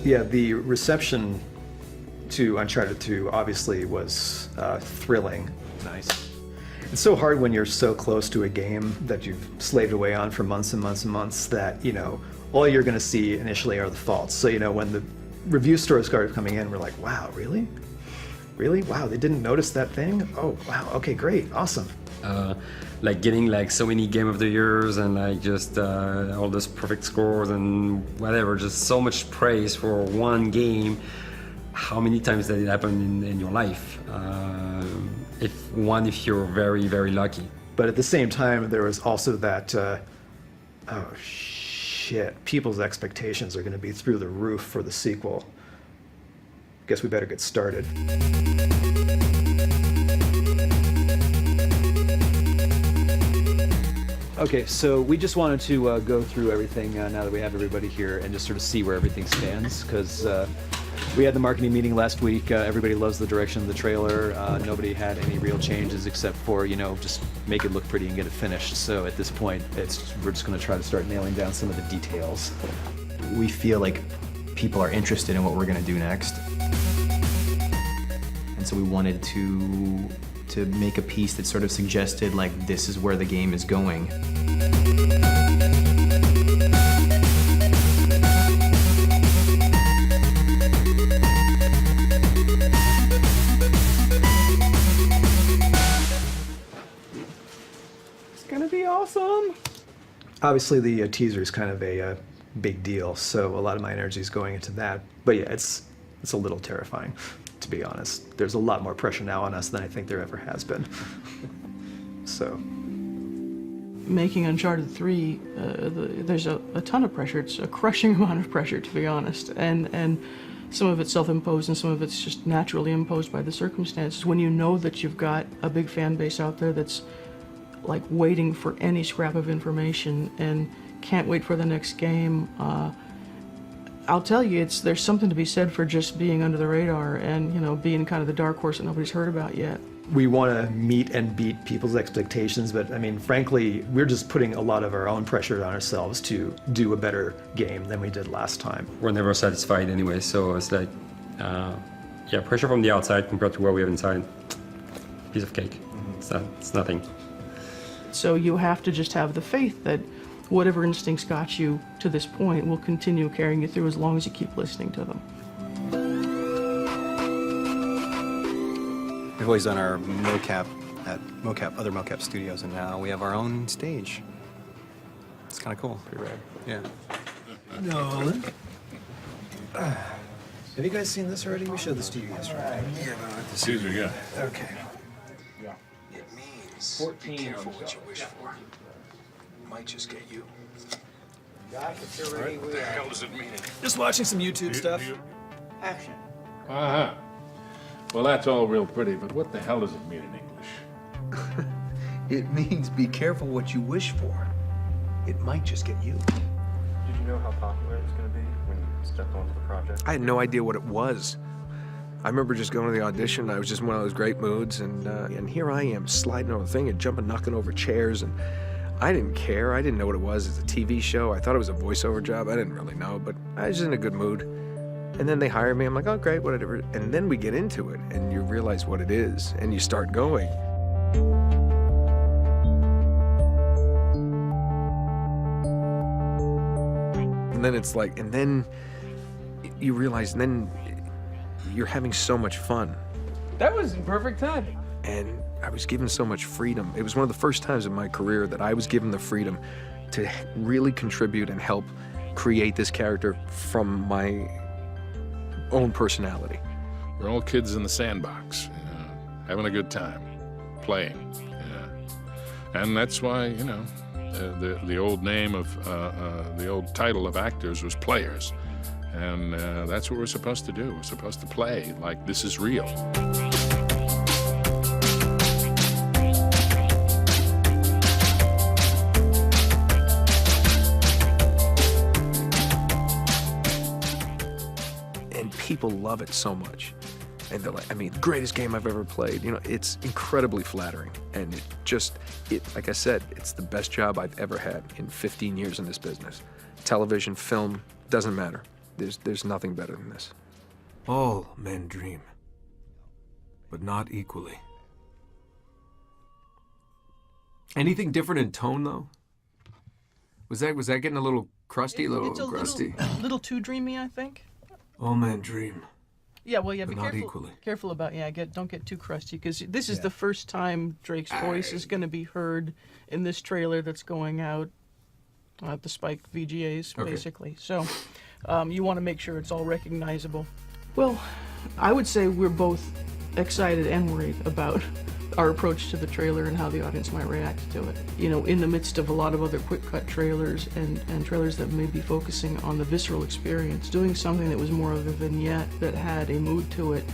Yeah, the reception to Uncharted 2 obviously was thrilling. Nice. It's so hard when you're so close to a game that you've slaved away on for months and months and months that, you know, all you're going to see initially are the faults. So, you know, when the review stores started coming in, we're like, wow, really? Really? Wow, they didn't notice that thing? Oh, wow, okay, great, awesome. Like getting like so many Game of the Years and like just all those perfect scores and whatever, just so much praise for one game. How many times did it happen in your life? If you're very, very lucky. But at the same time, there was also that, oh shit, people's expectations are going to be through the roof for the sequel. Guess we better get started. Okay, so we just wanted to go through everything now that we have everybody here and just sort of see where everything stands, because we had the marketing meeting last week. Everybody loves the direction of the trailer. Nobody had any real changes except for, you know, just make it look pretty and get it finished. So at this point, we're just going to try to start nailing down some of the details. We feel like people are interested in what we're going to do next. And so we wanted to make a piece that sort of suggested, like, this is where the game is going. It's gonna be awesome! Obviously, the teaser is kind of a big deal, so a lot of my energy is going into that. But yeah, it's a little terrifying, to be honest. There's a lot more pressure now on us than I think there ever has been. So. Making Uncharted 3, there's a ton of pressure. It's a crushing amount of pressure, to be honest. And some of it's self-imposed and some of it's just naturally imposed by the circumstances. When you know that you've got a big fan base out there that's like waiting for any scrap of information and can't wait for the next game, I'll tell you, there's something to be said for just being under the radar and, you know, being kind of the dark horse that nobody's heard about yet. We want to meet and beat people's expectations, but I mean, frankly, we're just putting a lot of our own pressure on ourselves to do a better game than we did last time. We're never satisfied anyway, so it's like, yeah, pressure from the outside compared to what we have inside. Piece of cake. It's nothing. So you have to just have the faith that whatever instincts got you to this point will continue carrying you through as long as you keep listening to them. We've always done our mocap at other mocap studios, and now we have our own stage. It's kind of cool. Pretty rad. Yeah. Nolan. Have you guys seen this already? We showed this to you yesterday. Yeah, but Caesar, yeah. Okay. It means 14 be careful what you wish for. It might just get you. What the hell does it mean? Just watching some YouTube stuff. Action. Uh-huh. Well, that's all real pretty, but what the hell does it mean in English? It means be careful what you wish for. It might just get you. Did you know how popular it was going to be when you stepped onto the project? I had no idea what it was. I remember just going to the audition. I was just in one of those great moods, and here I am sliding over the thing and jumping, knocking over chairs, and I didn't care. I didn't know what it was. It's a TV show. I thought it was a voiceover job. I didn't really know, but I was just in a good mood. And then they hired me. I'm like, oh, great, whatever. And then we get into it, and you realize what it is, and you start going. And then it's like, and then you realize, and then you're having so much fun. That was in perfect time. And I was given so much freedom. It was one of the first times in my career that I was given the freedom to really contribute and help create this character from my own personality. We're all kids in the sandbox, having a good time, playing. And that's why, you know, the old name of, the old title of actors was players. And that's what we're supposed to do. We're supposed to play like this is real. And people love it so much. And they're like, I mean, greatest game I've ever played. You know, it's incredibly flattering. And like I said, it's the best job I've ever had in 15 years in this business. Television, film, doesn't matter. There's nothing better than this. All men dream, but not equally. Anything different in tone, though? Was that getting a little crusty, a little too dreamy, I think. All men dream. Yeah, well, yeah, but be not careful. equally. Careful about don't get too crusty, because this is the first time Drake's voice is going to be heard in this trailer that's going out at the Spike VGAs, basically. So you want to make sure it's all recognizable. Well, I would say we're both excited and worried about our approach to the trailer and how the audience might react to it. You know, in the midst of a lot of other quick-cut trailers and trailers that may be focusing on the visceral experience, doing something that was more of a vignette that had a mood to it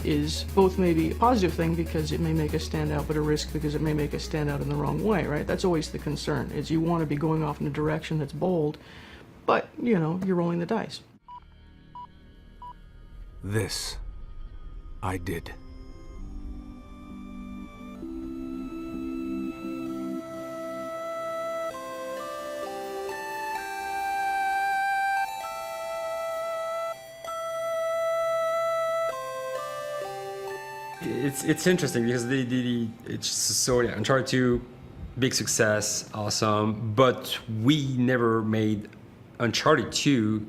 is both maybe a positive thing because it may make us stand out, but a risk because it may make us stand out in the wrong way, right? That's always the concern, is you want to be going off in a direction that's bold, but, you know, you're rolling the dice. This I did. It's interesting because it's so yeah, Uncharted 2, big success, awesome, but we never made Uncharted 2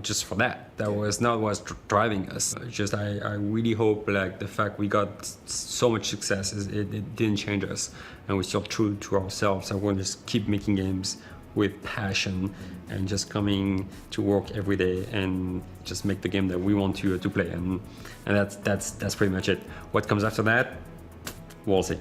just for that. That was not what's driving us. Just I really hope like the fact we got so much success it didn't change us, and we're still true to ourselves. I want to just keep making games with passion and just coming to work every day and just make the game that we want to play, and that's pretty much it. What comes after that, we'll see.